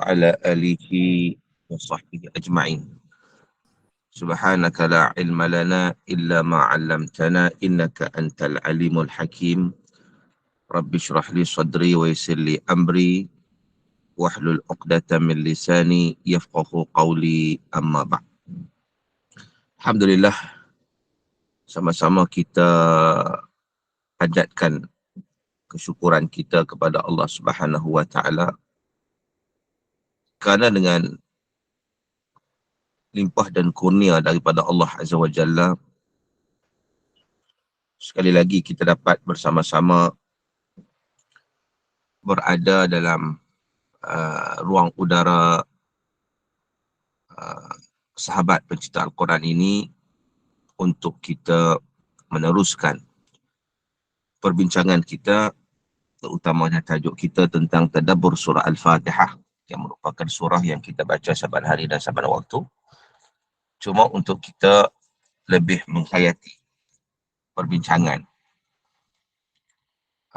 وعلى آله وصحبه أجمعين. سبحانك لا علم لنا إلا ما علمتنا إنك أنت العليم الحكيم. رب اشرح لي صدري ويسر لي أمري واحلل عقدة من لساني يفقه قولي أما بعد. Alhamdulillah, sama-sama kita hajatkan kesyukuran kita kepada Allah Subhanahu wa taala kerana dengan limpah dan kurnia daripada Allah Azza wa Jalla, sekali lagi kita dapat bersama-sama berada dalam ruang udara sahabat pencipta Al-Quran ini untuk kita meneruskan perbincangan kita, terutamanya tajuk kita tentang tadabbur surah Al-Fatihah, yang merupakan surah yang kita baca saban hari dan saban waktu, cuma untuk kita lebih menghayati perbincangan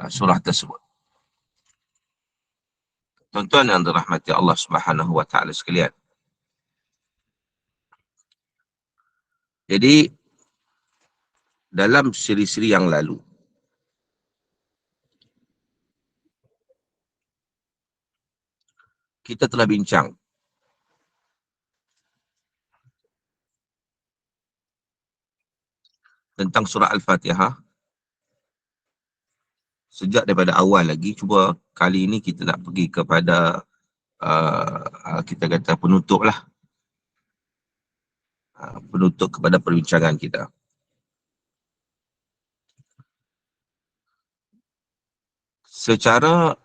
surah tersebut. Tuan-tuan yang dirahmati Allah Subhanahu wa taala sekalian, jadi dalam siri-siri yang lalu kita telah bincang tentang surah Al-Fatihah sejak daripada awal lagi. Cuba kali ini kita nak pergi kepada kita kata penutup lah, penutup kepada perbincangan kita. Secara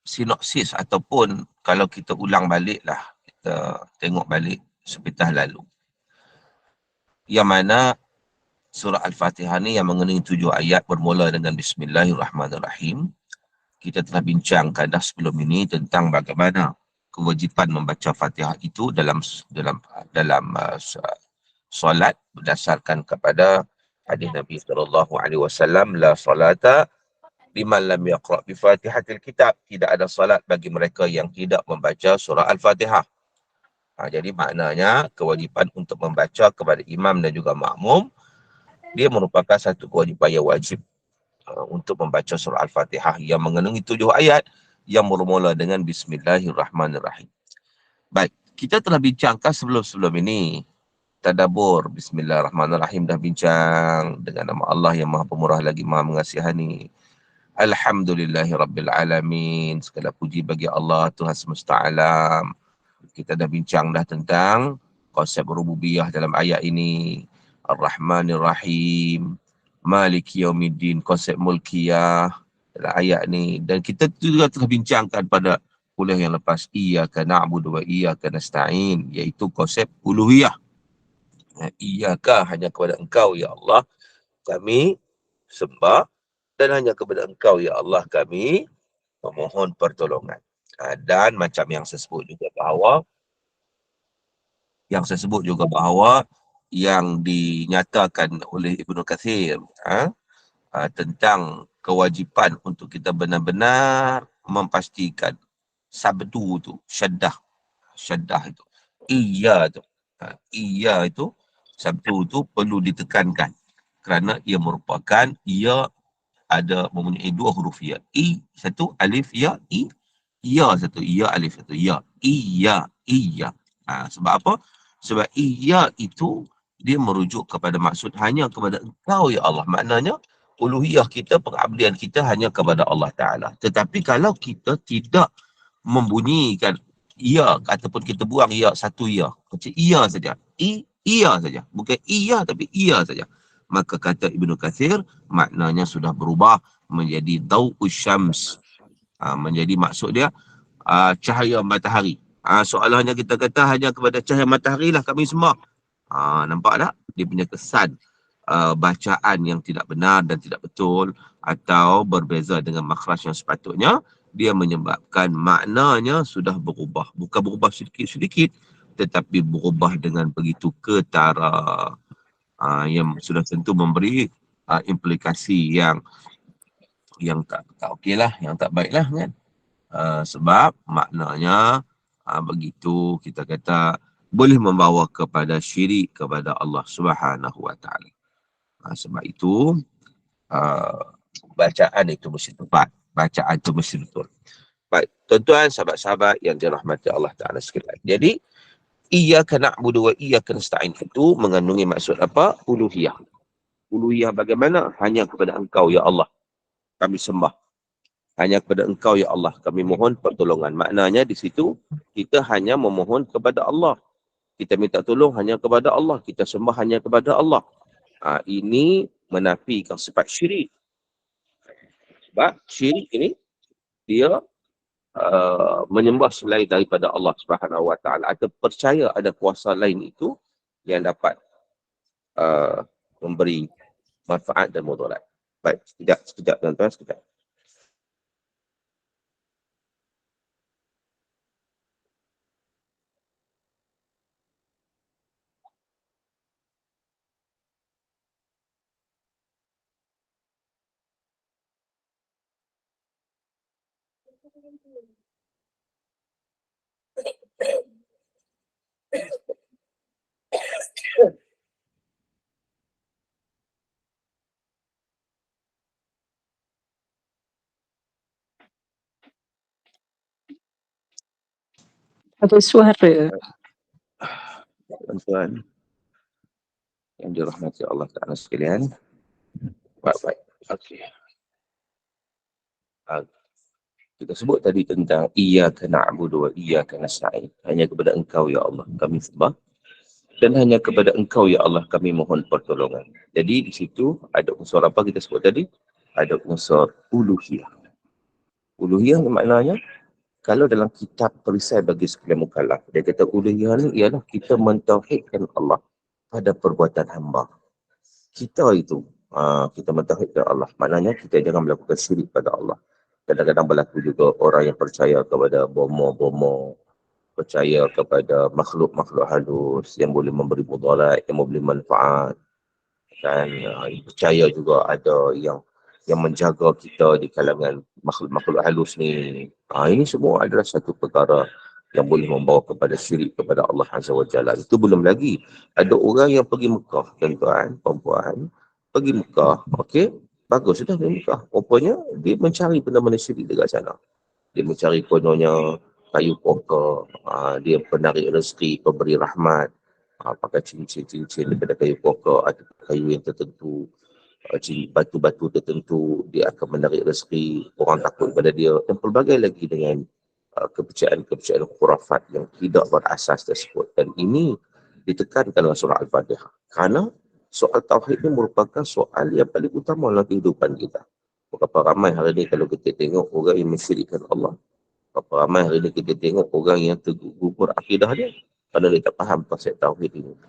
sinopsis ataupun kalau kita ulang balik lah, kita tengok balik sepintas lalu, yang mana surah Al-Fatihah ni yang mengenai 7 ayat bermula dengan Bismillahirrahmanirrahim. Kita telah bincangkan dah sebelum ini tentang bagaimana kewajipan membaca Fatihah itu dalam solat berdasarkan kepada hadis Nabi SAW, la salata liman lam yaqra' bi Fatihatil Kitab. Tidak ada salat bagi mereka yang tidak membaca surah Al-Fatihah. Jadi maknanya kewajipan untuk membaca kepada imam dan juga makmum, dia merupakan satu kewajipan yang wajib untuk membaca surah Al-Fatihah yang mengandungi 7 ayat yang bermula dengan Bismillahirrahmanirrahim. Baik, kita telah bincangkan sebelum ini tadabbur Bismillahirrahmanirrahim, dah bincang dengan nama Allah yang Maha Pemurah lagi Maha Mengasihani. Alhamdulillahirrabbilalamin, segala puji bagi Allah Tuhan semesta alam. Kita dah bincang dah tentang konsep rububiyah dalam ayat ini, Ar-Rahmanir-Rahim, Maliki Yaumiddin, konsep mulkiyah dalam ayat ni. Dan kita juga telah bincangkan pada kuliah yang lepas, Iyyaka na'budu wa iyyaka nasta'in, iaitu konsep uluhiyah. Iyyaka, hanya kepada Engkau ya Allah kami sembah, dan hanya kepada Engkau ya Allah kami memohon pertolongan. Dan macam yang saya sebut juga bahawa yang dinyatakan oleh Ibnu Katsir tentang kewajipan untuk kita benar-benar memastikan sabdu tu, syaddah itu, iya itu, sabdu tu perlu ditekankan kerana ia merupakan, ia ada mempunyai 2 huruf ya. Satu alif ya, satu ya, alif satu ya, iya. Sebab apa? Sebab iya itu dia merujuk kepada maksud hanya kepada Engkau ya Allah. Maknanya uluhiyah kita, pengabdian kita hanya kepada Allah Ta'ala. Tetapi kalau kita tidak membunyikan iya, ataupun kita buang iya, satu iya, macam iya saja, iya saja, bukan iya tapi iya saja, maka kata Ibnu Katsir, maknanya sudah berubah menjadi dau'us syams. Menjadi maksud dia cahaya matahari. Soalannya kita kata hanya kepada cahaya matahari lah kami sembah. Nampak tak? Dia punya kesan bacaan yang tidak benar dan tidak betul, atau berbeza dengan makhraj yang sepatutnya, dia menyebabkan maknanya sudah berubah. Bukan berubah sedikit-sedikit, tetapi berubah dengan begitu ketara, yang sudah tentu memberi implikasi yang tak okey lah, yang tak baik lah kan. Sebab maknanya begitu kita kata boleh membawa kepada syirik kepada Allah Subhanahu Wa Taala. Sebab itu bacaan itu mesti tepat, bacaan itu mesti betul. Baik, tuan-tuan, sahabat-sahabat yang dirahmati Allah Taala sekalian. Jadi iyyaka na'budu wa iyyaka nasta'in itu mengandungi maksud apa? Uluhiyah. Uluhiyah bagaimana? Hanya kepada Engkau ya Allah kami sembah. Hanya kepada Engkau ya Allah kami mohon pertolongan. Maknanya di situ kita hanya memohon kepada Allah. Kita minta tolong hanya kepada Allah. Kita sembah hanya kepada Allah. Ini menafikan sifat syirik. Sebab syirik ini dia menyembah selain daripada Allah Subhanahu Wa Taala atau percaya ada kuasa lain itu yang dapat memberi manfaat dan mudarat. Baik, sekejap tuan-tuan, sekejap. Ada suara. Tuan-tuan yang dirahmati Allah Ta'ala sekalian. Baik. Okey. Kita sebut tadi tentang iyyaka na'budu wa iyyaka nasta'in. Hanya kepada Engkau ya Allah kami sembah dan hanya kepada Engkau ya Allah kami mohon pertolongan. Jadi di situ ada unsur apa kita sebut tadi? Ada unsur uluhiyah. Uluhiyah maknanya kalau dalam kitab perisai bagi sekalian mukallaf, dia kata uluhiyah ni ialah kita mentauhidkan Allah pada perbuatan hamba. Kita itu, kita mentauhidkan Allah. Maknanya kita jangan melakukan syirik pada Allah. Kadang-kadang berlaku juga orang yang percaya kepada bomo-bomo, percaya kepada makhluk-makhluk halus yang boleh memberi mudarat, yang memberi manfaat. Dan percaya juga ada yang menjaga kita di kalangan makhluk-makhluk halus ni. Ini semua adalah satu perkara yang boleh membawa kepada syirik kepada Allah Azza wa Jalla. Itu belum lagi. Ada orang yang pergi Mekah, tuan-tuan, perempuan, pergi Mekah, okey, bagus sudah pergi Mekah. Rupanya dia mencari benda-benda syirik dekat sana. Dia mencari kononnya kayu pokok, dia penarik rezeki, pemberi rahmat, pakai cincin-cincin daripada kayu pokok atau kayu yang tertentu, batu-batu tertentu, dia akan menarik rezeki, orang takut pada dia dan pelbagai lagi dengan kepercayaan-kepercayaan khurafat yang tidak berasas tersebut. Dan ini ditekankan dalam surah Al-Fatihah. Kerana soal tauhid ini merupakan soal yang paling utama dalam kehidupan kita. Berapa ramai hari ini kalau kita tengok orang yang mensyirikkan Allah. Berapa ramai hari ini kita tengok orang yang tergugur akidah dia kerana dia tak faham konsep tauhid ini.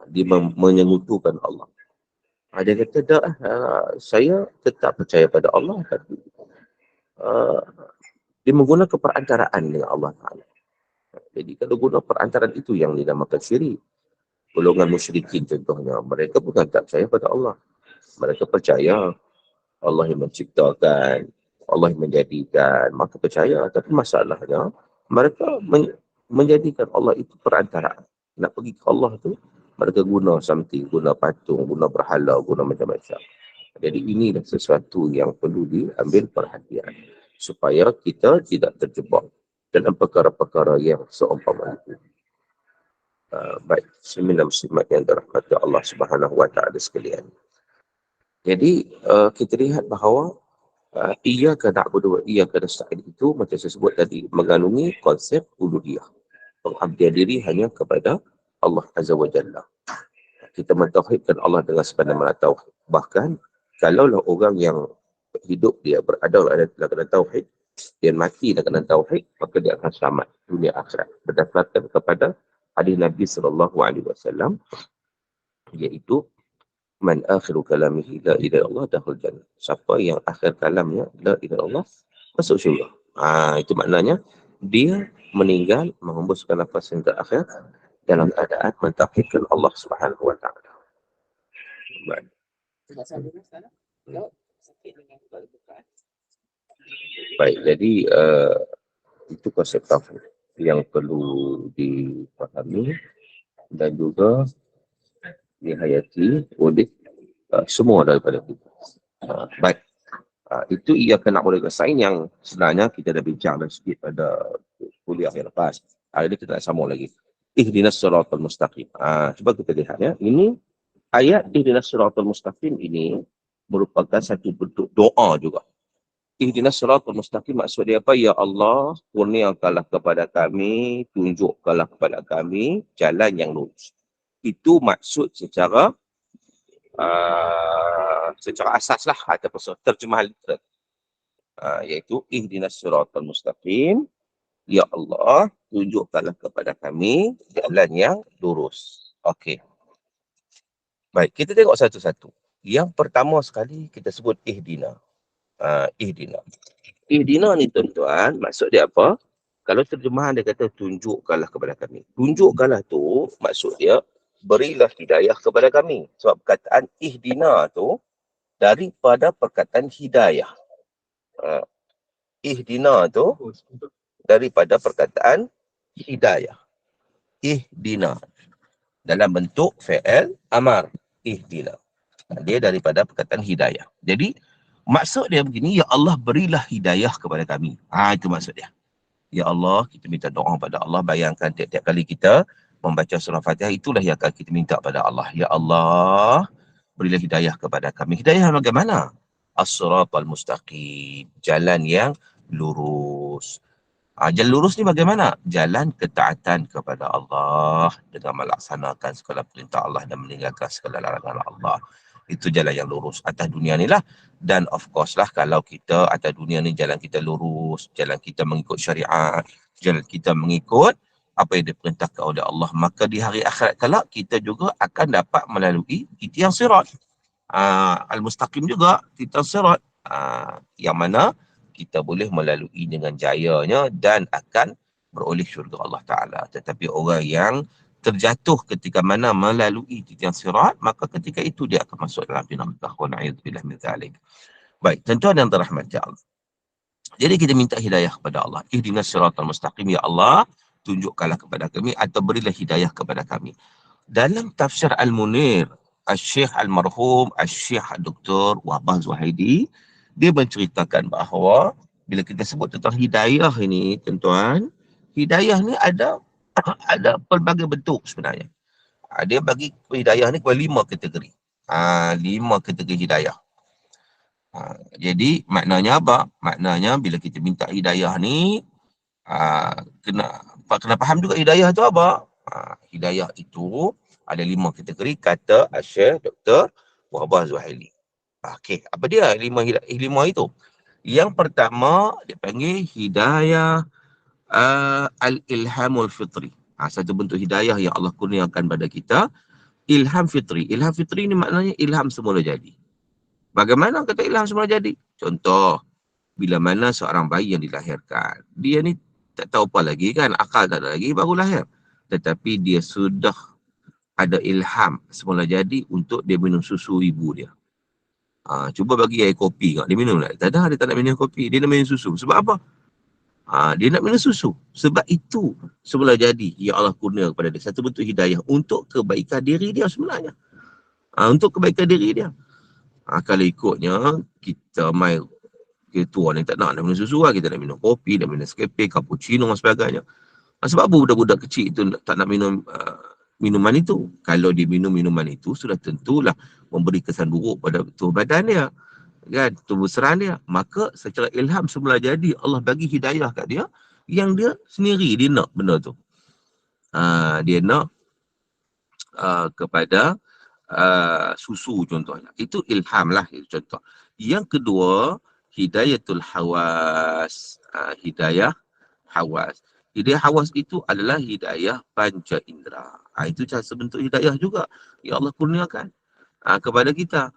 Dia menyengutukan Allah. Dia kata, saya tetap percaya pada Allah tapi dia menggunakan perantaraan dengan Allah Ta'ala. Jadi kalau guna perantaraan itu yang dinamakan syirik. Golongan musyrikin contohnya, mereka bukan tak percaya pada Allah. Mereka percaya Allah yang menciptakan, Allah yang menjadikan, maka percaya. Tapi masalahnya, mereka menjadikan Allah itu perantaraan. Nak pergi ke Allah tu, mereka guna something, guna patung, guna berhala, guna macam-macam. Jadi inilah sesuatu yang perlu diambil perhatian supaya kita tidak terjebak dalam perkara-perkara yang seumpama itu. Baik, sembilan muslimat yang dirahmati Allah Subhanahu Wa Taala sekalian. Jadi kita lihat bahawa iyyaka na'budu wa iyyaka nasta'in itu macam saya sebut tadi mengandungi konsep uluhiyah. Pengabdian diri hanya kepada Allah Azza wa Jalla. Kita mentauhidkan Allah dengan sebenar-benar tauhid. Bahkan kalaulah orang yang hidup dia berada dalam tauhid, dia mati dalam tauhid, maka dia akan selamat dunia akhirat. Berdasarkan kepada hadis Nabi SAW, iaitu man akhiru kalamihi la ilaha illallah dakhul jannah. Siapa yang akhir kalamnya la ilaha illallah masuk syurga. Itu maknanya dia meninggal menghembuskan nafas yang terakhir dalam keadaan mentauhidkan Allah Subhanahu wa taala. Baik. Baik, jadi itu konsep tauhid yang perlu dipahami dan juga dihayati oleh semua daripada kita. Baik, itu ia kena boleh kesain yang sebenarnya kita dah bincang dah sikit pada kuliah yang lepas. Hari ini kita nak sambung lagi. Ihdinas siratal mustaqim. Cuba kita lihat ya. Ini ayat ihdinas siratal mustaqim ini merupakan satu bentuk doa juga. Ihdinas siratal mustaqim maksud dia apa? Ya Allah, kurniakanlah kepada kami, tunjukkanlah kepada kami jalan yang lurus. Itu maksud secara asas lah ataupun terjemahan literal. Iaitu ihdinas siratal mustaqim. Ya Allah, tunjukkanlah kepada kami jalan yang lurus. Okey. Baik, kita tengok satu-satu. Yang pertama sekali kita sebut ihdina. Ihdina. Ihdina ni tuan-tuan, maksud dia apa? Kalau terjemahan dia kata tunjukkanlah kepada kami. Tunjukkanlah tu maksud dia berilah hidayah kepada kami. Sebab perkataan ihdina tu daripada perkataan hidayah. Ihdina tu daripada perkataan hidayah. Ihdina. Dalam bentuk fi'il amar. Ihdina. Dia daripada perkataan hidayah. Jadi, maksud dia begini, ya Allah berilah hidayah kepada kami. Itu maksud dia. Ya Allah, kita minta doa pada Allah. Bayangkan tiap-tiap kali kita membaca surah Fatihah, itulah yang akan kita minta pada Allah. Ya Allah, berilah hidayah kepada kami. Hidayah bagaimana? As-siratal mustaqim. Jalan yang lurus. Jalan lurus ni bagaimana? Jalan ketaatan kepada Allah dengan melaksanakan segala perintah Allah dan meninggalkan segala larangan Allah. Itu jalan yang lurus atas dunia ni lah. Dan of course lah kalau kita atas dunia ni jalan kita lurus, jalan kita mengikut syariat, jalan kita mengikut apa yang diperintahkan oleh Allah, maka di hari akhirat kelak kita juga akan dapat melalui titian sirat. Al-mustaqim juga titian sirat. Yang mana kita boleh melalui dengan jayanya dan akan beroleh syurga Allah Ta'ala. Tetapi orang yang terjatuh ketika mana melalui titian sirat, maka ketika itu dia akan masuk dalam api neraka. Wa na'udzubillah min dzalik. Baik, tuan-tuan yang dirahmati Allah. Jadi kita minta hidayah kepada Allah. Ihdinas siratal mustaqim, ya Allah, tunjukkanlah kepada kami atau berilah hidayah kepada kami. Dalam tafsir Al-Munir, Al-Syekh Al-Marhum, Al-Syekh Dr. Wahbah Zuhaidi, dia menceritakan bahawa bila kita sebut tentang hidayah ini, tuan-tuan, hidayah ni ada pelbagai bentuk sebenarnya. Dia bagi hidayah ni kepada 5 kategori. 5 kategori hidayah. Jadi maknanya apa? Maknanya bila kita minta hidayah ni, kena faham juga hidayah tu apa? Hidayah itu ada 5 kategori kata Syekh Dr. Wahbah Zuhaili. Okey, apa dia 5 itu? Yang pertama dipanggil hidayah al-ilhamul fitri. Satu bentuk hidayah yang Allah kurniakan pada kita, ilham fitri. Ilham fitri ni maknanya ilham semula jadi. Bagaimana kata ilham semula jadi? Contoh, bila mana seorang bayi yang dilahirkan, dia ni tak tahu apa lagi kan, akal tak ada lagi, baru lahir. Tetapi dia sudah ada ilham semula jadi untuk dia minum susu ibu dia. Cuba bagi air kopi kat dia minum tak? Tak ada, dia tak nak minum kopi, dia nak minum susu. Sebab apa? Dia nak minum susu. Sebab itu semula jadi ya Allah kurnia kepada dia satu bentuk hidayah untuk kebaikan diri dia sebenarnya. Untuk kebaikan diri dia. Kalau ikutnya kita mai kita tua ni tak nak minum susu lah, kita nak minum kopi, nak minum Nescafe, cappuccino dan sebagainya. Sebab apa budak-budak kecil itu tak nak minum minuman itu? Kalau dia minum minuman itu, sudah tentulah memberi kesan buruk pada tubuh badan dia, kan, tubuh serang dia. Maka secara ilham semula jadi Allah bagi hidayah kat dia yang dia sendiri dia nak benda tu. Dia nak kepada susu contohnya. Itu ilham lah, itu contoh. Yang kedua, hidayatul hawas. Hidayah hawas. Hidayah hawas itu adalah hidayah panca indera. Itu sebentuk hidayah juga ya Allah kurniakan kepada kita.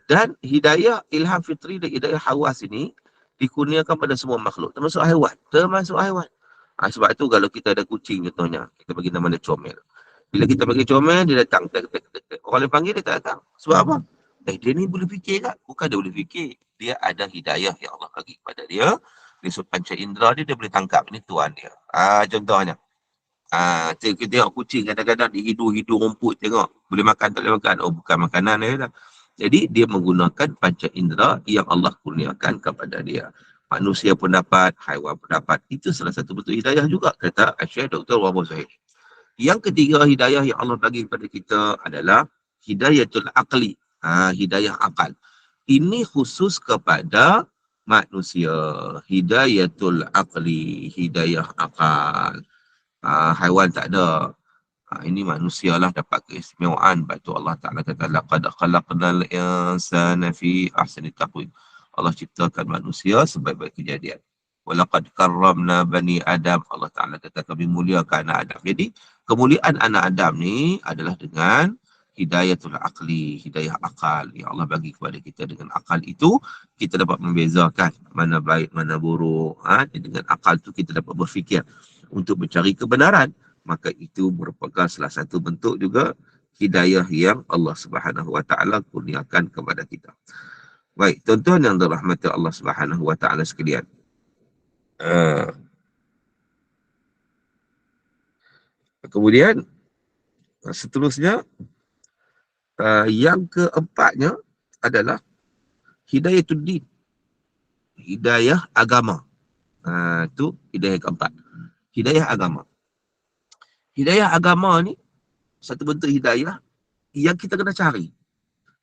Dan hidayah ilham fitri dan hidayah hawas ini dikurniakan pada semua makhluk, termasuk haiwan. Sebab itu kalau kita ada kucing contohnya, kita bagi nama dia comel. Bila kita bagi comel, dia datang. Orang lain panggil, dia tak datang. Sebab apa? Dia ni boleh fikir tak? Bukan dia boleh fikir. Dia ada hidayah yang Allah bagi kepada dia. Dia panca indera dia boleh tangkap. Ini Tuhan dia. Contohnya. Kita tengok kucing kadang-kadang dia hidu rumput tengok. Boleh makan tak boleh makan. Oh, bukan makanan dia lah. Jadi dia menggunakan panca indera yang Allah kurniakan kepada dia. Manusia pun dapat, haiwan pun dapat. Itu salah satu bentuk hidayah juga, kata Syekh Dr. Wahab Zahid. Yang ketiga hidayah yang Allah bagi kepada kita adalah hidayatul aqli. Hidayah akal. Ini khusus kepada manusia. Hidayatul aqli, hidayah akal. Haiwan tak ada. Ini manusia lah dapat keistimewaan. Sebab tu Allah Ta'ala kata, laqad khalaqnal insana fi ahsani taqwim. Allah ciptakan manusia sebaik-baik kejadian. Walaqad karramna bani Adam. Allah Ta'ala kata, kami muliakan anak Adam. Jadi, kemuliaan anak Adam ni adalah dengan hidayatul aqli, hidayah akal yang Allah bagi kepada kita. Dengan akal itu, kita dapat membezakan mana baik, mana buruk. Dengan akal tu kita dapat berfikir untuk mencari kebenaran. Maka itu merupakan salah satu bentuk juga hidayah yang Allah Subhanahu Wa Taala kurniakan kepada kita. Baik, tuan-tuan yang dirahmati Allah Subhanahu Wa Taala sekalian. Kemudian seterusnya yang keempatnya adalah hidayatul din. Hidayah agama. Itu hidayah keempat. Hidayah agama. Hidayah agama ni satu bentuk hidayah yang kita kena cari.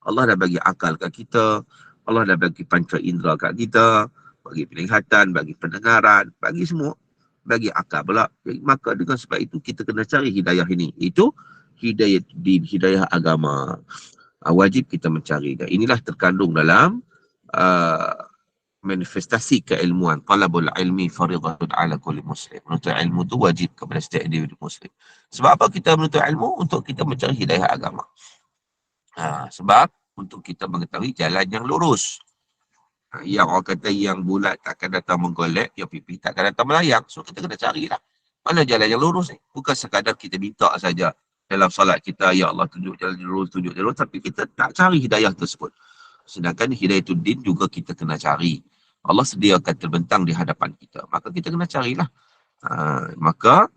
Allah dah bagi akal kat kita, Allah dah bagi panca indera kat kita, bagi penglihatan, bagi pendengaran, bagi semua, bagi akal pula. Maka dengan sebab itu kita kena cari hidayah ini. Itu hidayah din, hidayah agama. Wajib kita mencari. Dan inilah terkandung dalam manifestasi keilmuan. Talabul ilmi faridatun ala kulli muslim. Menuntut ilmu tu wajib kepada setiap individu muslim. Sebab apa kita menuntut ilmu? Untuk kita mencari hidayah agama. Sebab untuk kita mengetahui jalan yang lurus. Yang orang kata yang bulat takkan datang menggolek, yang pipih takkan datang melayang. So kita kena carilah mana jalan yang lurus ni. Bukan sekadar kita minta saja dalam solat kita, ya Allah tunjuk jalan yang lurus, tunjuk jalan lurus, tapi kita tak cari hidayah tersebut. Sedangkan hidayatul din juga kita kena cari. Allah sediakan terbentang di hadapan kita. Maka kita kena carilah. Maka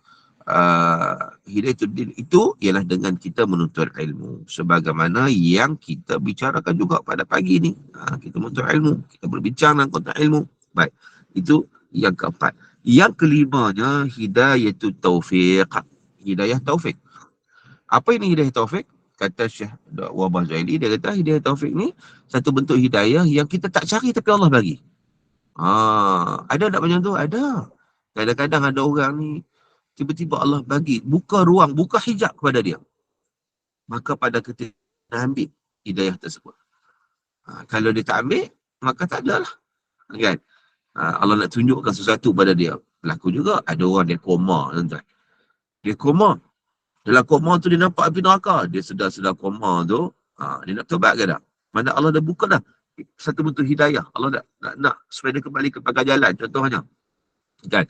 hidayatul din itu ialah dengan kita menuntut ilmu. Sebagaimana yang kita bicarakan juga pada pagi ni. Kita menuntut ilmu. Kita berbincang tentang ilmu. Baik. Itu yang keempat. Yang kelimanya hidayatul taufiq. Hidayah taufik. Apa ini hidayah taufik? Kata Syekh Wahab Zaili, dia kata hidayah taufik ni satu bentuk hidayah yang kita tak cari tapi Allah bagi. Ada tak macam tu? Ada. Kadang-kadang ada orang ni tiba-tiba Allah bagi, buka ruang, buka hijab kepada dia. Maka pada ketika dia ambil hidayah tersebut. Kalau dia tak ambil, maka tak adalah. Kan? Allah nak tunjukkan sesuatu pada dia. Berlaku juga, ada orang dia koma. Tuan-tuan. Dia koma. Dalam koma tu dia nampak api neraka. Dia sedar-sedar koma tu, dia nak tobat ke tak? Mana Allah dah buka dah satu bentuk hidayah. Allah nak supaya dia kembali ke pangkal jalan, contohnya. Kan?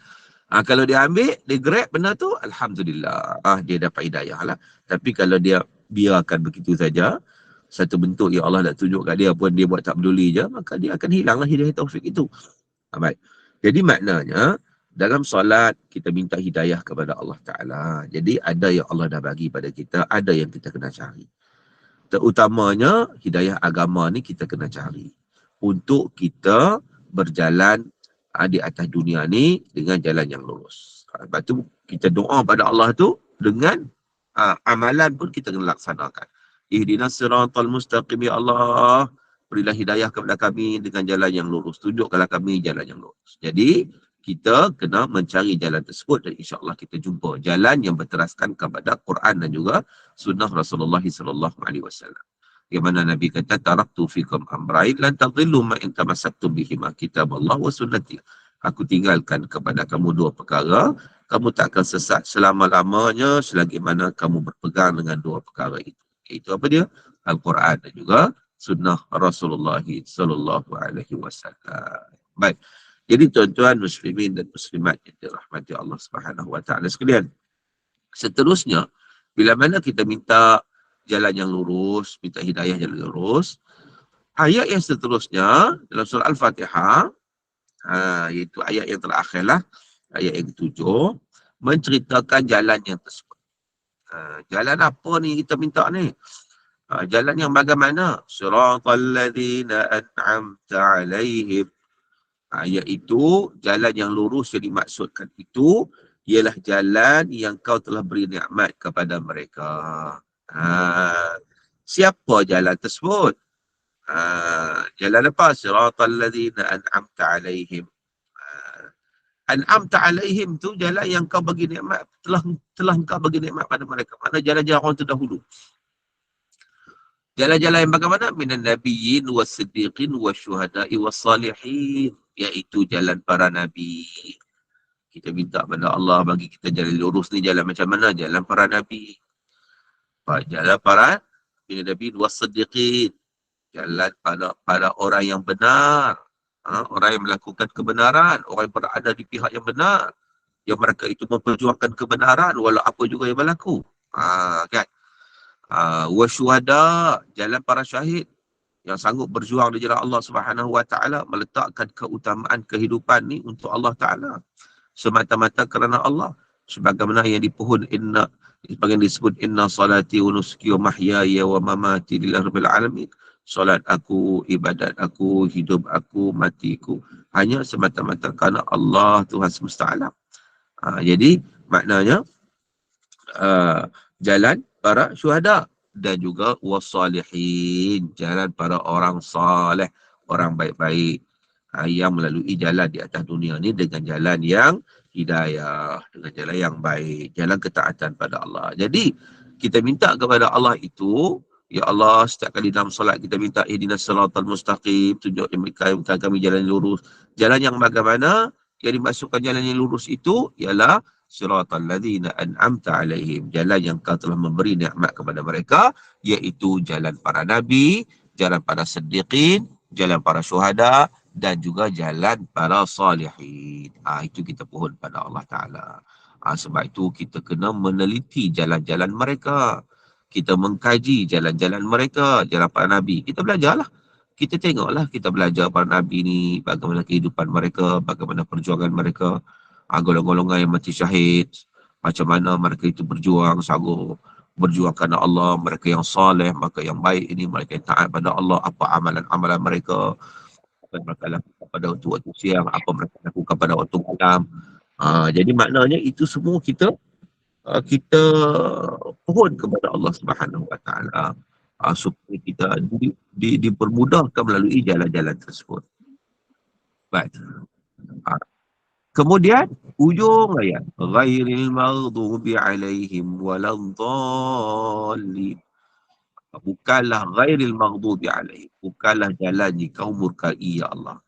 Kalau dia ambil, dia grab benda tu, Alhamdulillah. Dia dapat hidayah lah. Tapi kalau dia biarkan begitu saja, satu bentuk yang Allah nak tunjuk kat dia pun dia buat tak peduli je, maka dia akan hilanglah hidayah taufik itu. Baik. Jadi maknanya, dalam solat, kita minta hidayah kepada Allah Ta'ala. Jadi ada yang Allah dah bagi pada kita, ada yang kita kena cari. Terutamanya, hidayah agama ni kita kena cari. Untuk kita berjalan di atas dunia ni dengan jalan yang lurus. Lepas tu, kita doa pada Allah tu dengan amalan pun kita kena laksanakan. Ihdinas siratal mustaqim, ya Allah. Berilah hidayah kepada kami dengan jalan yang lurus. Tunjukkanlah kami jalan yang lurus. Jadi, kita kena mencari jalan tersebut dan insya-Allah kita jumpa jalan yang berteraskan kepada Quran dan juga sunnah Rasulullah sallallahu alaihi wasallam. Yang mana Nabi kata taraktu fikum amrayn lan tadhillu ma in tamassaktum bihima kitabullah wa sunnati. Aku tinggalkan kepada kamu dua perkara, kamu tak akan sesat selama-lamanya selagi mana kamu berpegang dengan dua perkara itu. Itu apa dia? Al-Quran dan juga sunnah Rasulullah sallallahu alaihi wasallam. Baik. Jadi tuan-tuan muslimin dan muslimat yang dirahmati Allah Subhanahu Wa Taala sekalian. Seterusnya, bila mana kita minta jalan yang lurus, minta hidayah jalan lurus, Ayat yang seterusnya dalam surah Al-Fatihah, iaitu ayat yang terakhir lah, ayat yang ketujuh, menceritakan jalan yang tersebut. Jalan apa ni kita minta ni? Jalan yang bagaimana? Siratal ladzina an'amta alaihim. Iaitu jalan yang lurus yang dimaksudkan itu ialah jalan yang kau telah beri nikmat kepada mereka. Siapa jalan tersebut? Jalan apa? Siratal ladzina an'amta alaihim. An'amta alaihim tu jalan yang kau bagi nikmat, telah kau bagi nikmat pada mereka. Mana jalan-jalan orang terdahulu. Jalan-jalan yang bagaimana? Minan nabiyyin was-siddiqin wasyuhada'i was-salihin. Iaitu jalan para nabi. Kita minta pada Allah bagi kita jalan lurus ni, jalan macam mana? Jalan para nabi. Jalan para minan nabiyyin was-siddiqin. Jalan pada orang yang benar. Orang yang melakukan kebenaran. Orang yang berada di pihak yang benar. Yang mereka itu memperjuangkan kebenaran walau apa juga yang berlaku. Kan? Wasyuhada, jalan para syahid yang sanggup berjuang di jalan Allah Subhanahu Wa Taala, meletakkan keutamaan kehidupan ni untuk Allah Taala semata-mata kerana Allah, sebagaimana yang dipohon sebagian disebut inna salati wa nusuki wa mahyaya wa mamati lillahi rabbil alamin. Solat aku, ibadat aku, hidup aku, matiku hanya semata-mata kerana Allah Tuhan semesta alam. Jadi maknanya jalan para syuhada dan juga wassalihin, jalan para orang saleh, orang baik-baik yang melalui jalan di atas dunia ni dengan jalan yang hidayah, dengan jalan yang baik, jalan ketaatan pada Allah. Jadi kita minta kepada Allah itu, ya Allah, setiap kali dalam solat kita minta ihdinas siratal mustaqim, tunjukkan kami jalan yang lurus. Jalan yang bagaimana? Yang dimasukkan jalan yang lurus itu ialah siratal ladzina an'amta alaihim, jalan yang kau telah memberi nikmat kepada mereka, iaitu jalan para nabi, jalan para siddiqin, jalan para syuhada dan juga jalan para salihin. Itu kita pohon pada Allah Ta'ala. Sebab itu kita kena meneliti jalan-jalan mereka. Kita mengkaji jalan-jalan mereka, jalan para nabi. Kita belajarlah. Kita tengoklah, kita belajar para nabi ni, bagaimana kehidupan mereka, bagaimana perjuangan mereka, golongan-golongan yang mati syahid, macam mana mereka itu berjuang, sanggup berjuang kerana Allah, mereka yang saleh, mereka yang baik ini, mereka yang taat pada Allah, apa amalan-amalan mereka, apa yang mereka lakukan pada waktu siang, apa mereka lakukan pada waktu malam. Jadi maknanya itu semua kita pohon kepada Allah Subhanahu Wa Taala supaya kita dipermudahkan melalui jalan-jalan tersebut. Baik. Kemudian ujung ayat, ghairil maghdubi alaihim waladhdallin. Bukanlah ghairil maghdubi alaihim, bukanlah jalan ni kau murkai ya Allah.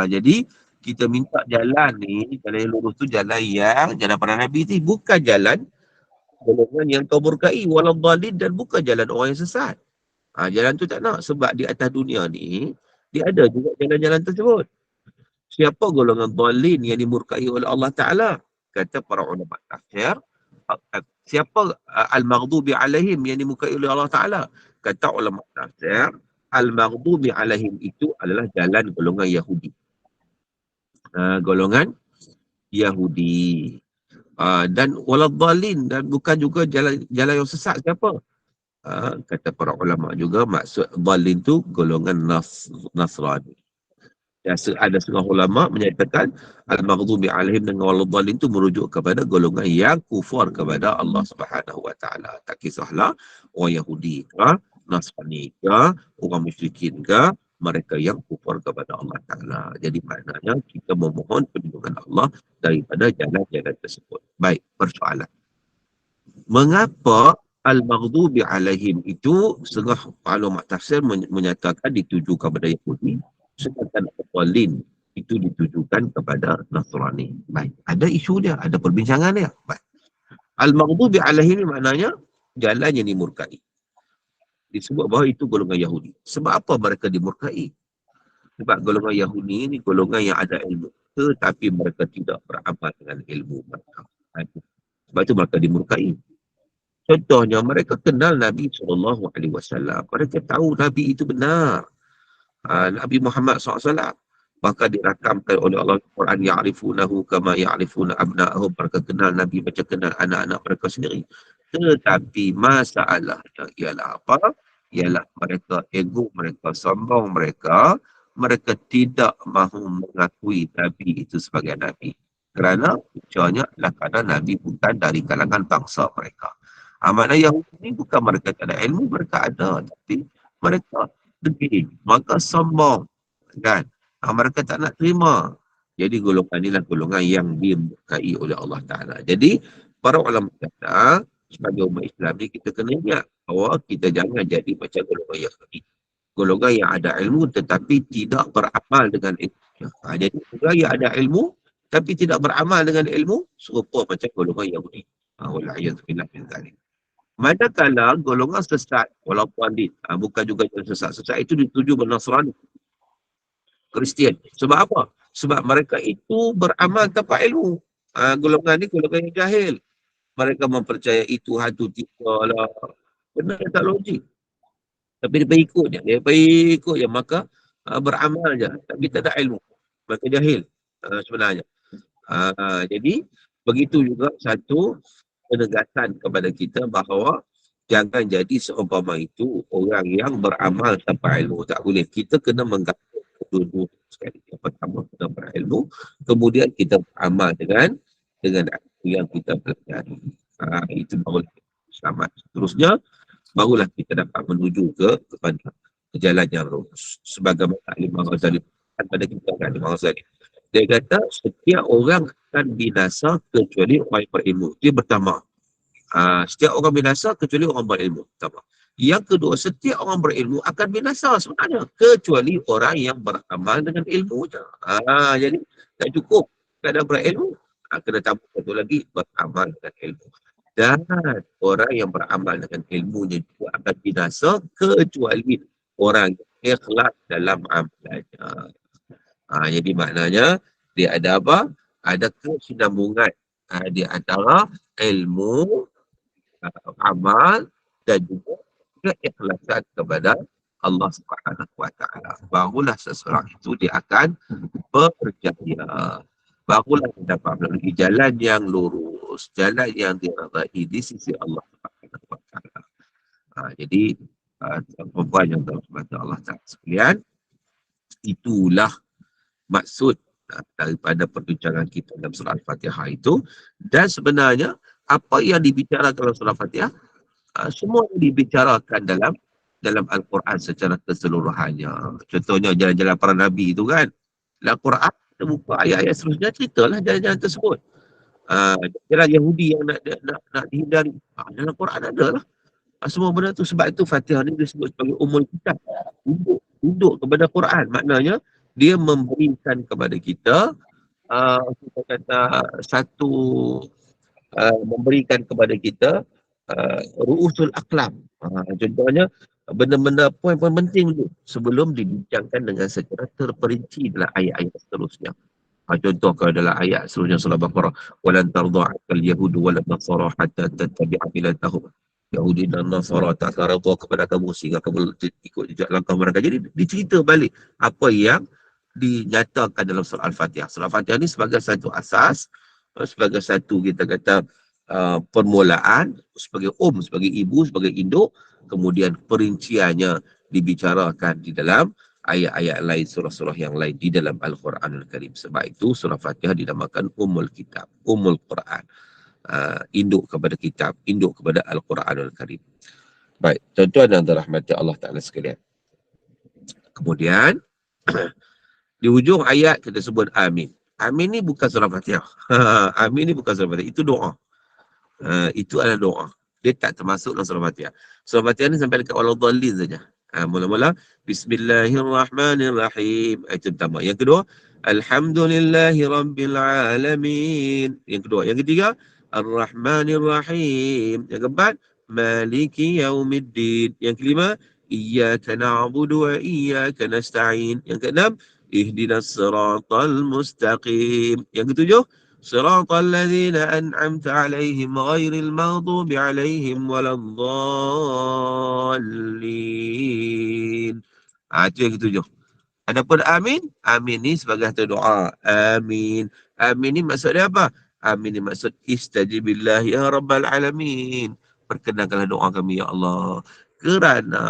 Jadi kita minta jalan ni, jalan yang lurus tu jalan para nabi ni, bukan jalan golongan yang kau murkai, waladhdallin, dan bukan jalan orang yang sesat. Jalan tu tak nak, sebab di atas dunia ni dia ada juga jalan-jalan tersebut. Siapa golongan dhalin yang dimurkai oleh Allah Ta'ala? Kata para ulama tafsir, siapa al-maghdubi alaihim yang dimurkai oleh Allah Ta'ala? Kata ulama tafsir, al-maghdubi alaihim itu adalah jalan golongan Yahudi. Golongan Yahudi. Dan waladhdallin, dan bukan juga jalan yang sesat siapa? Kata para ulama juga, maksud dhalin tu golongan Nasrani. Ada setengah ulama menyatakan al-maghdubi alaihim dengan waladhdallin itu merujuk kepada golongan yang kufur kepada Allah Subhanahu Wa Taala. Tak kisahlah orang Yahudi ke, Nasrani ke, orang musyrikin ke, mereka yang kufur kepada Allah Taala. Jadi maknanya kita memohon perlindungan Allah daripada jalan-jalan tersebut. Baik, persoalan. Mengapa al-maghdubi alaihim itu setengah ulama tafsir menyatakan ditujukan kepada Yahudi, sedangkan al-dhalin itu ditujukan kepada Nasrani? Baik, ada isu dia, ada perbincangan dia. Baik. Al-maghdubi alaihim maknanya jalan yang dimurkai. Disebut bahawa itu golongan Yahudi. Sebab apa mereka dimurkai? Sebab golongan Yahudi ini golongan yang ada ilmu, tetapi mereka tidak beramal dengan ilmu mereka. Sebab itu mereka dimurkai. Contohnya, mereka kenal Nabi SAW. Mereka tahu Nabi itu benar. Nabi Muhammad SAW. Bahkan dirakamkan oleh Allah Al-Quran, ya'rifunahu kama ya'rifuna abna'ahum. Mereka kenal Nabi macam kenal anak-anak mereka sendiri. Tetapi masalahnya ialah apa? Ialah mereka ego, mereka sombong, mereka tidak mahu mengakui Nabi itu sebagai Nabi. Kerana puncanya adalah kerana Nabi bukan dari kalangan bangsa mereka. Makna Yahudi ni bukan mereka tak ada ilmu, mereka ada. Tapi mereka degil, maka sombong, kan? Mereka tak nak terima. Jadi golongan inilah golongan yang dimurkai oleh Allah Ta'ala. Jadi para ulama kata, sebagai umat Islam ni kita kena ingat bahawa kita jangan jadi macam golongan Yahudi. Golongan yang ada ilmu tetapi tidak beramal dengan ilmu. Jadi golongan yang ada ilmu tapi tidak beramal dengan ilmu serupa macam golongan Yahudi. Wa'alaikumsalam min zalik. Manakala golongan sesat, walaupun bukan juga yang sesat. Sesat itu dituju bernasrani, Kristian. Sebab apa? Sebab mereka itu beramal tanpa ilmu. Golongan ni golongan yang jahil. Mereka mempercayai Tuhan tu tiga lah. Benar tak logik. Tapi dia ikut je. Maka beramal je. Tapi tak ada ilmu. Mereka jahil sebenarnya. Jadi, begitu juga satu penegasan kepada kita bahawa jangan jadi seumpama itu orang yang beramal tanpa ilmu. Tak boleh. Kita kena menggabung kedua-dua sekali. Yang pertama kena berilmu, kemudian kita beramal dengan ilmu yang kita pelajari. Itu barulah selamat. Seterusnya, barulah kita dapat menuju kepada jalan yang lurus. Sebagaimana Imam Ghazali pada kita kan, Imam Ghazali. Dia kata, setiap orang akan binasa kecuali orang yang berilmu. Dia bertambah. Setiap orang binasa kecuali orang berilmu. Pertama. Yang kedua, setiap orang berilmu akan binasa sebenarnya. Kecuali orang yang beramal dengan ilmu je. Jadi, tak cukup. Kadang berilmu, kena tambah satu lagi, beramal dengan ilmu. Dan orang yang beramal dengan ilmunya juga akan binasa kecuali orang yang ikhlas dalam amalannya. Jadi maknanya dia ada apa? Ada kesinambungan di antara ilmu, amal dan juga keikhlasan kepada Allah Subhanahu Wa Taala. Barulah seseorang itu dia akan berjaya. Barulah dia dapat melalui jalan yang lurus, jalan yang diridai di sisi Allah Subhanahu Wa Taala. Jadi perempuan yang berhormat Allah Taala sekalian, itulah maksud daripada perbincangan kita dalam surah Al-Fatihah itu. Dan sebenarnya apa yang dibicarakan dalam surah Al-Fatihah semua dibicarakan dalam Al-Quran secara keseluruhannya. Contohnya jalan-jalan para Nabi itu kan, dalam Al-Quran kita buka ayat-ayat seterusnya, ceritalah jalan-jalan tersebut. Jalan Yahudi yang nak dihindari, dalam Al-Quran ada lah. Semua benda tu. Sebab itu Fatihah ni disebut sebagai Ummul Kitab, duduk kepada Quran. Maknanya dia memberikan kepada kita kita kata satu memberikan kepada kita ru'usul aqlam. Contohnya benda-benda poin-poin penting dulu sebelum dibincangkan dengan secara terperinci dalam ayat-ayat seterusnya. Contoh kalau dalam ayat seterusnya surah Baqarah, walan tarda'akal yahudu walan nasara hatta tattabi'a millatahum. Yahudi dan Nasara tak akan redha kepada kamu sehingga kamu ikut jejak langkah mereka. Jadi dicerita balik apa yang dinyatakan dalam surah Al-Fatihah. Surah Al-Fatihah ni sebagai satu asas, sebagai satu kita kata permulaan, sebagai sebagai ibu, sebagai induk, kemudian perinciannya dibicarakan di dalam ayat-ayat lain, surah-surah yang lain di dalam Al-Quranul Karim. Sebab itu surah Fatihah dinamakan Ummul Kitab, Ummul Quran. Induk kepada kitab, induk kepada Al-Quranul Karim. Baik, tuan-tuan dan rahmati Allah Ta'ala sekalian. Kemudian, di hujung ayat kita sebut Amin. Amin ni bukan surah Fatihah. Amin ni bukan surah Fatihah. Itu doa. Itu adalah doa. Dia tak termasuk dalam surah Fatihah. Surah Fatihah ni sampai dekat waladhdallin saja. Mula-mula, Bismillahirrahmanirrahim. Itu pertama. Yang kedua, Alhamdulillahi Rabbil Alamin. Yang kedua. Yang ketiga, Ar-Rahmanir-Rahim. Yang keempat, Maliki Yaumiddin. Yang kelima, Iyyaka na'budu wa iyyaka nasta'in. Yang keenam, Ihdinas siratal mustaqim. Yang ketujuh, Siratal ladzina an'amta 'alaihim ghairil maghdubi 'alaihim waladdallin. Itu yang ketujuh. Adapun amin, amin ni sebagai satu doa. Amin. Amin ni maksud dia apa? Amin ni maksud istajibillah ya rabbal alamin. Perkenankanlah doa kami ya Allah. Kerana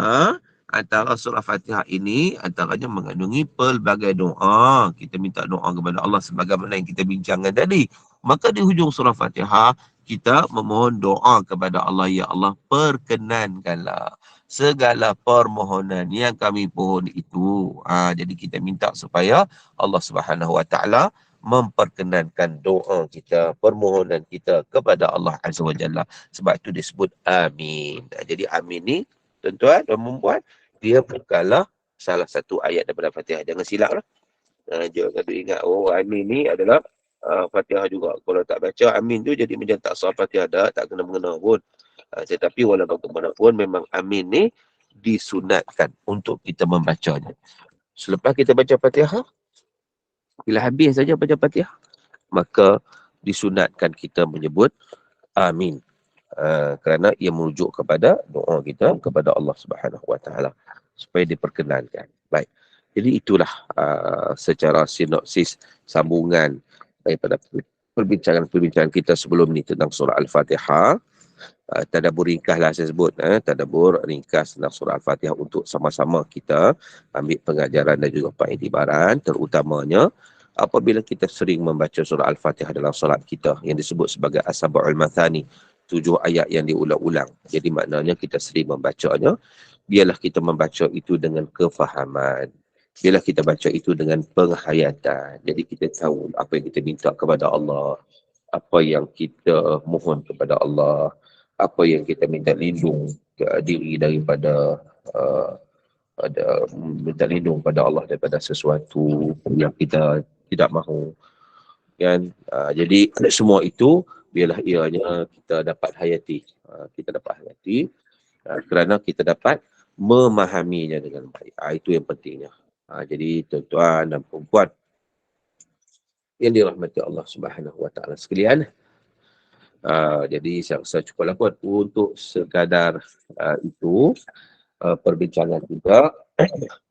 antara surah Fatihah ini antaranya mengandungi pelbagai doa. Kita minta doa kepada Allah sebagaimana yang kita bincangkan tadi. Maka di hujung surah Fatihah kita memohon doa kepada Allah, ya Allah perkenankanlah segala permohonan yang kami pohon itu. Jadi kita minta supaya Allah Subhanahu Wa Taala memperkenankan doa kita, permohonan kita kepada Allah Azza wa Jalla. Sebab itu disebut amin. Jadi amin ni tuan-tuan dan perempuan, dia bukanlah salah satu ayat daripada Fatihah. Jangan silap lah. Jangan ingat, oh amin ni adalah Fatihah juga. Kalau tak baca amin tu jadi macam tak sah Fatihah dah, tak kena-mengena pun. Tetapi walaupun bagaimanapun memang amin ni disunatkan untuk kita membacanya. Selepas kita baca Fatihah, bila habis saja baca Fatihah, maka disunatkan kita menyebut amin. Kerana ia merujuk kepada doa kita kepada Allah Subhanahu Wa Taala supaya diperkenankan. Baik. Jadi itulah secara sinopsis sambungan daripada perbincangan kita sebelum ni tentang surah Al-Fatihah. Tadabbur ringkas lah saya sebut. Tadabbur ringkas tentang surah Al-Fatihah untuk sama-sama kita ambil pengajaran dan juga pengiktibaran, terutamanya apabila kita sering membaca surah Al-Fatihah dalam solat kita yang disebut sebagai As-Sab'ul Mathani, 7 ayat yang diulang-ulang. Jadi maknanya kita sering membacanya, biarlah kita membaca itu dengan kefahaman. Biarlah kita baca itu dengan penghayatan. Jadi kita tahu apa yang kita minta kepada Allah, apa yang kita mohon kepada Allah, apa yang kita minta lindung ke diri daripada minta lindung pada Allah daripada sesuatu yang kita tidak mahu. Kan? Jadi semua itu biarlah ianya kita dapat hayati. Kita dapat hayati kerana kita dapat memahaminya dengan baik. Itu yang pentingnya. Jadi tuan-tuan dan perempuan yang dirahmati Allah Subhanahu Wa Taala sekalian, jadi saya rasa cukuplah kot untuk sekadar itu perbincangan kita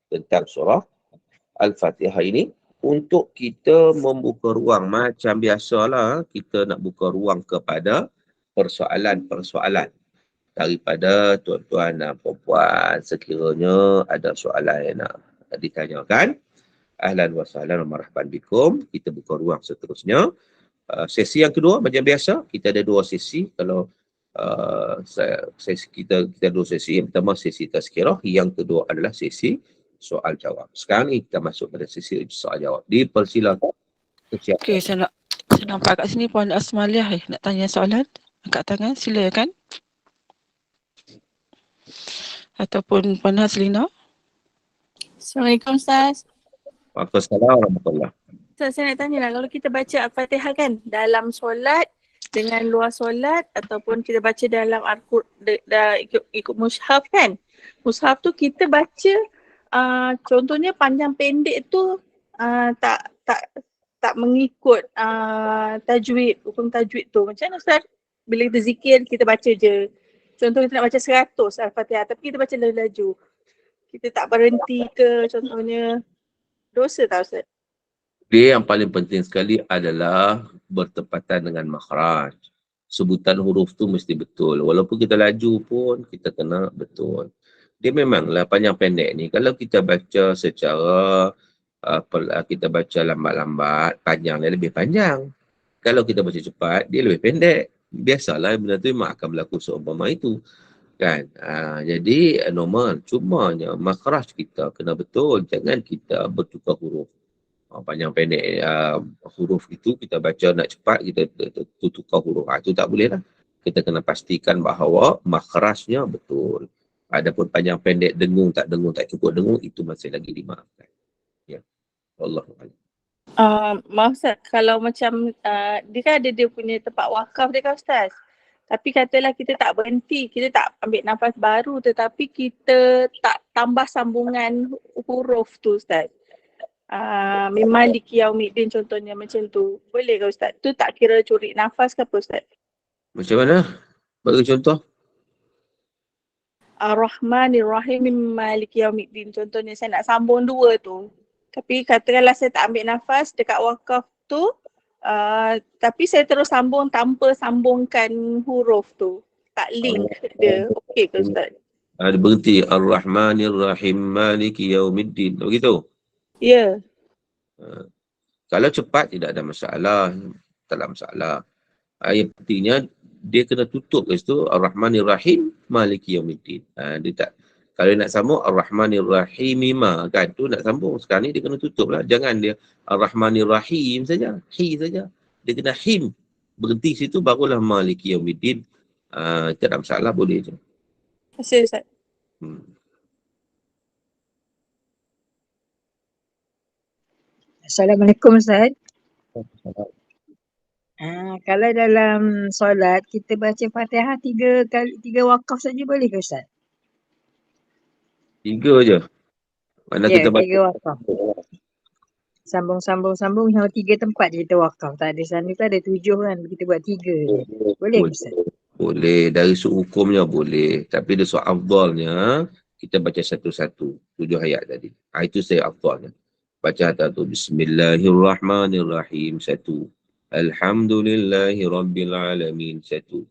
tentang surah Al-Fatihah ini, untuk kita membuka ruang macam biasalah kita nak buka ruang kepada persoalan-persoalan daripada tuan-tuan dan perempuan. Sekiranya ada soalan yang nak ditanyakan, ahlan wa sahlan wa marhaban bikum. Kita buka ruang seterusnya. Sesi yang kedua macam biasa, kita ada 2 sesi. Kalau kita ada 2 sesi. Yang pertama sesi tazkirah, yang kedua adalah sesi soal jawab. Sekarang ni kita masuk pada sesi soal jawab. Dipersilakan. Okey, saya nampak kat sini Puan Asmaliah nak tanya soalan. Angkat tangan, silakan. Ataupun Puan Hazlina. Assalamualaikum Ustaz. Waalaikumsalam warahmatullahi. Ustaz, saya nak tanya lah, kalau kita baca Al-Fatihah kan dalam solat dengan luar solat, ataupun kita baca dalam ikut mushaf kan. Mushaf tu kita baca contohnya panjang pendek tu tak mengikut tajwid, hukum tajwid tu. Macam mana Ustaz? Bila kita zikir kita baca je. Contoh kita nak baca 100 Al-Fatihah tapi kita baca laju-laju. Kita tak berhenti ke contohnya. Dosa tak Ustaz? Dia yang paling penting sekali adalah bertepatan dengan makhraj. Sebutan huruf tu mesti betul. Walaupun kita laju pun kita kena betul. Dia memanglah panjang pendek ni. Kalau kita baca secara kita baca lambat-lambat, panjang dia lebih panjang. Kalau kita baca cepat, dia lebih pendek. Biasalah benda tu memang akan berlaku seumpama itu. Kan? Jadi normal. Cumanya makhraj kita kena betul. Jangan kita bertukar huruf. Panjang pendek huruf itu kita baca nak cepat, kita tukar huruf. Itu tak boleh lah. Kita kena pastikan bahawa makhrajnya betul. Adapun panjang pendek, dengung tak cukup dengung, itu masih lagi dimaafkan. Ya. Wallahualam. Maaf Ustaz, kalau macam dia kan ada dia punya tempat wakaf dia kan Ustaz. Tapi katalah kita tak berhenti, kita tak ambil nafas baru tetapi kita tak tambah sambungan huruf tu Ustaz. Memang di Qiyaumiddin contohnya macam tu. Boleh ke Ustaz? Tu tak kira curi nafas ke apa Ustaz? Macam mana? Bagi contoh. Ar-Rahmanir Rahim Maliki Yaumiddin. Contohnya saya nak sambung 2 tu. Tapi katakanlah saya tak ambil nafas dekat wakaf tu, tapi saya terus sambung tanpa sambungkan huruf tu. Tak link dia. Okey ke Ustaz? Dia berhenti. Ar-Rahmanir Rahim Maliki Yaumiddin. Begitu. Ya. Kalau cepat tidak ada masalah. Tak ada masalah. Yang pentingnya dia kena tutup kat situ Ar-Rahmanir Rahim Maliki Yaumiddin. Dia tak, kalau nak sambung Ar-Rahmanir Rahim kan tu nak sambung. Sekarang ni dia kena tutup lah. Jangan dia Ar-Rahmanir Rahim saja. Hi saja. Dia kena him. Berhenti situ barulah Maliki Yaumiddin. Tak ada masalah, boleh je. Terima kasih Ustaz. Assalamualaikum Ustaz. Kalau dalam solat kita baca Fatihah 3 wakaf saja boleh ke Ustaz? 3 je. Mana Ya, kita baca 3 wakaf. Sambung hingga 3 tempat je kita wakaf. Tak ada sana tu ada 7 kan. Kita buat 3 je. Boleh ke Ustaz? Boleh. Dari sudut hukumnya boleh. Tapi dari sudut afdalnya kita baca satu-satu. 7 ayat tadi. Itu saya afdalnya. Baca satu. Bismillahirrahmanirrahim. 1. Alhamdulillahirrabbilalamin. 1.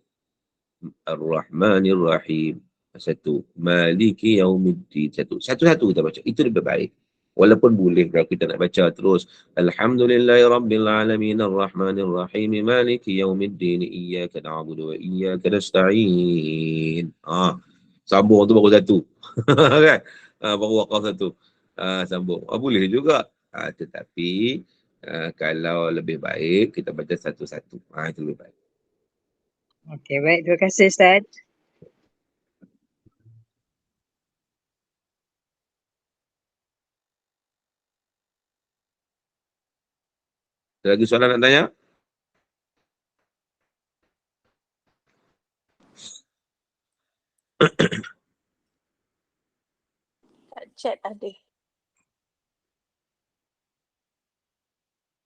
Ar-Rahmanir-Rahim. 1. Maliki Yaumiddin. 1. Satu-satu kita baca. Itu lebih baik. Walaupun boleh kalau kita nak baca terus. Alhamdulillahirrabbilalamin. Ar-Rahmanir-Rahim. Maliki Yaumiddin. Iyyaka na'budu wa iyyaka nasta'in. Sambung tu baru satu. Kan? Baru wakaf satu. Sambung. Boleh juga. Tetapi kalau lebih baik kita baca satu-satu. Itu lebih baik. Okey, baik. Terima kasih Ustaz. Ada lagi soalan nak tanya? Chat ada.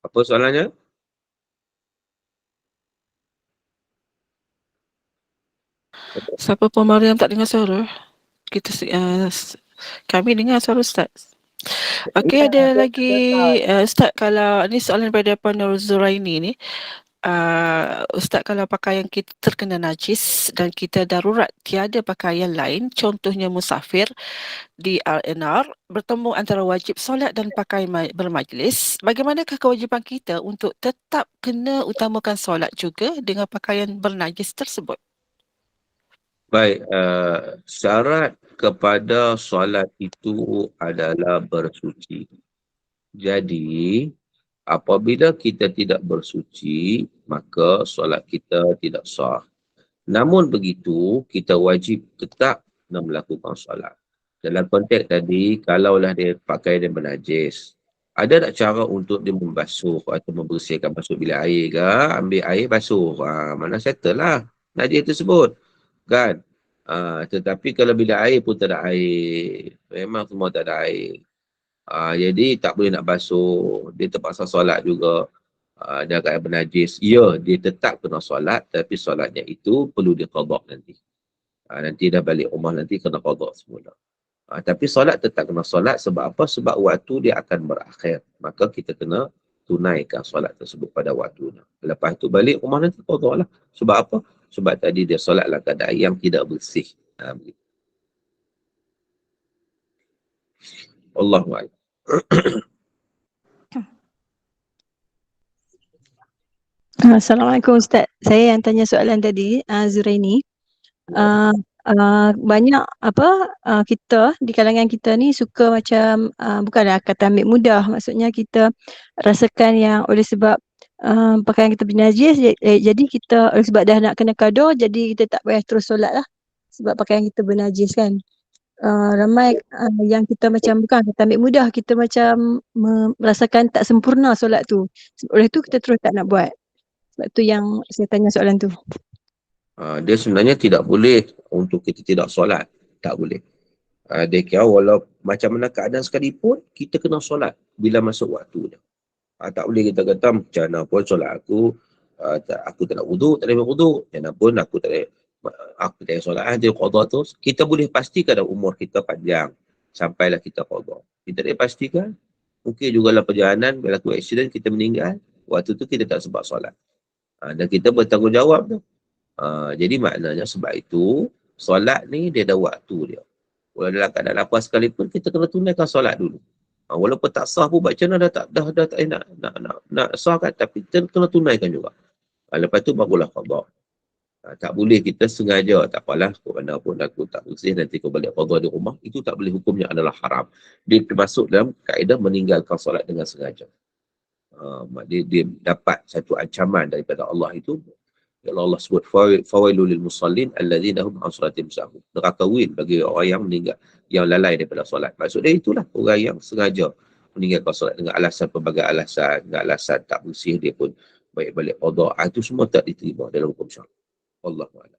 Apa soalannya? Siapa pun Mariam tak dengar suara? Kami dengar suara Ustaz. Okey, ada lagi Ustaz, kalau ni soalan daripada Puan Nur Zuraini ni. Ustaz, kalau pakaian kita terkena najis dan kita darurat tiada pakaian lain, contohnya musafir di RNR, bertemu antara wajib solat dan pakai bermajlis, bagaimanakah kewajipan kita untuk tetap kena utamakan solat juga dengan pakaian bernajis tersebut? Baik, syarat kepada solat itu adalah bersuci. Jadi, apabila kita tidak bersuci, maka solat kita tidak sah. Namun begitu, kita wajib tetap melakukan solat. Dalam konteks tadi, kalaulah dia pakai dia bernajis, ada tak cara untuk dia membasuh atau membersihkan, masuk bilik air ke, ambil air basuh. Mana settle lah najis tersebut. Kan? Tetapi kalau bilik air pun tak ada air. Memang semua tak ada air. Jadi tak boleh nak basuh. Dia terpaksa solat juga. Dia akan bernajis. Ya, dia tetap kena solat. Tapi solatnya itu perlu diqadak nanti. Nanti dah balik rumah nanti kena qadak semula. Tapi solat tetap kena solat. Sebab apa? Sebab waktu dia akan berakhir. Maka kita kena tunaikan solat tersebut pada waktunya. Lepas tu balik rumah nanti qadak lah. Sebab apa? Sebab tadi dia solat dalam keadaan yang tidak bersih. Allahuakbar. Assalamualaikum Ustaz. Saya yang tanya soalan tadi, Zuraini. Banyak kita di kalangan kita ni suka macam bukanlah kata ambil mudah, maksudnya kita rasakan yang oleh sebab pakaian kita bernajis, jadi kita oleh sebab dah nak kena qada, jadi kita tak payah terus solat lah sebab pakaian kita bernajis kan. Ramai yang kita macam bukan kita ambil mudah, kita macam merasakan tak sempurna solat tu. Oleh tu kita terus tak nak buat. Sebab tu yang saya tanya soalan tu. Dia sebenarnya tidak boleh untuk kita tidak solat. Tak boleh. Dia kira walau macam mana keadaan sekalipun, kita kena solat bila masuk waktu dia. Tak boleh kita kata macam mana pun solat aku, aku tak nak wuduk, tak ada wuduk. Macam mana pun aku tak ada solat, dia qada tu. Kita boleh pastikan umur kita panjang sampailah kita qada. Kita boleh pastikan Mungkin juga dalam perjalanan berlaku aksiden kita meninggal. Waktu tu kita tak sempat solat. Dan kita bertanggungjawab tu. Jadi maknanya sebab itu solat ni dia ada waktu dia. Walau dalam keadaan apa sekalipun kita kena tunaikan solat dulu. Walaupun tak sah pun macam mana dah tak nak sah kan, tapi kita kena tunaikan juga. Lepas tu barulah qada. Tak boleh kita sengaja, tak apalah, kerana pun aku tak bersih, nanti kau balik qada di rumah. Itu tak boleh, hukumnya adalah haram. Dia termasuk dalam kaedah meninggalkan solat dengan sengaja. Dia dapat satu ancaman daripada Allah itu. Allah sebut fawailul lil musallin alladzina hum an salatihim sahun. Neraka win bagi orang yang meninggal, yang lalai daripada solat. Maksud dia itulah orang yang sengaja meninggalkan solat dengan alasan pelbagai alasan, dengan alasan tak bersih dia pun balik qada. Itu semua tak diterima dalam hukum syara. Allahu a'lam.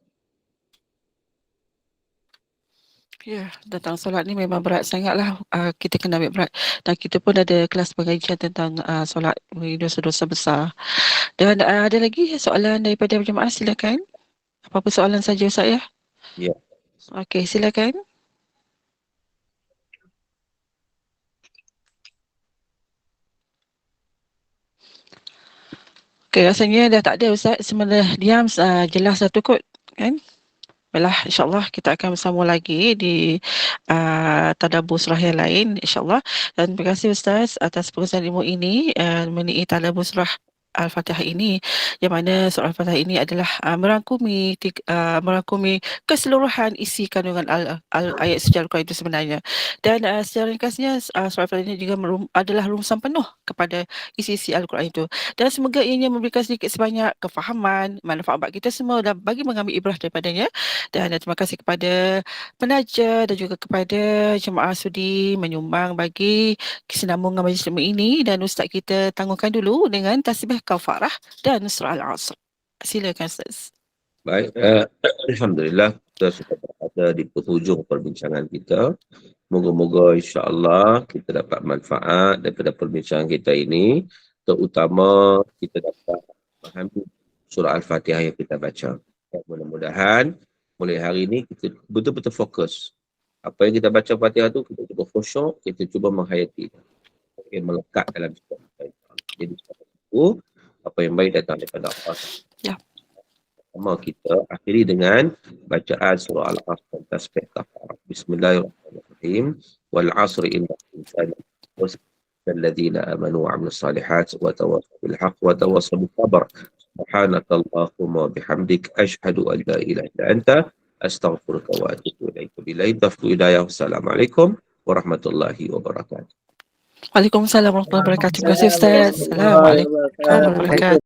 Ya, tentang solat ni memang berat sangatlah. Kita kena ambil berat. Dan kita pun ada kelas pengajian tentang solat dosa-dosa besar. Dan ada lagi soalan daripada jemaah, silakan. Apa-apa soalan saja Ustaz ya? Ya. Okey, silakan. Okey, rasanya dah tak ada Ustaz. Semula diam, jelas satu kot kan? Baiklah, insyaAllah kita akan bersama lagi di tadabbur surah yang lain, insyaAllah. Dan terima kasih Ustaz atas pengurusan ilmu ini mengenai tadabbur surah Al-Fatihah ini, yang mana surah Al-Fatihah ini adalah merangkumi keseluruhan isi kandungan ayat suci Al-Quran itu sebenarnya. Dan secara ringkasnya surah Al-Fatihah ini juga adalah rumusan penuh kepada isi-isi Al-Quran itu. Dan semoga ianya memberikan sedikit sebanyak kefahaman, manfaat bagi kita semua dan bagi mengambil ibrah daripadanya. Dan terima kasih kepada penaja dan juga kepada jemaah sudi menyumbang bagi kesinambungan majlis ilmu ini. Dan Ustaz kita tangguhkan dulu dengan tasbih kafarah dan surah Al-Asr. Silakan Ustaz. Baik, alhamdulillah kita sudah berada di penghujung perbincangan kita. Moga-moga insya-Allah kita dapat manfaat daripada perbincangan kita ini, terutama kita dapat memahami surah Al-Fatihah yang kita baca. Mudah-mudahan mulai hari ini kita betul-betul fokus. Apa yang kita baca Fatihah tu kita cuba khusyuk, kita cuba menghayati. Melekat dalam jiwa kita. Jadi apa yang baik datang daripada Allah. Ya. Pertama kita akhiri dengan bacaan surah Al-Asr dan tasbih kafarah. Bismillahirrahmanirrahim. Wal 'asri innal insana walladzina amanu wa 'amilus salihat wa tawassaw bil haqq wa tawassaw bis sabr. Subhanakallahumma bihamdik asyhadu an la ilaha illa anta astaghfiruka wa atubu ilaik. Billahi taufiq hidayah. Wassalamualaikum warahmatullahi wabarakatuh. Waalaikumsalam warahmatullahi wabarakatuh. Terima kasih Ustaz. Assalamualaikum warahmatullahi wabarakatuh.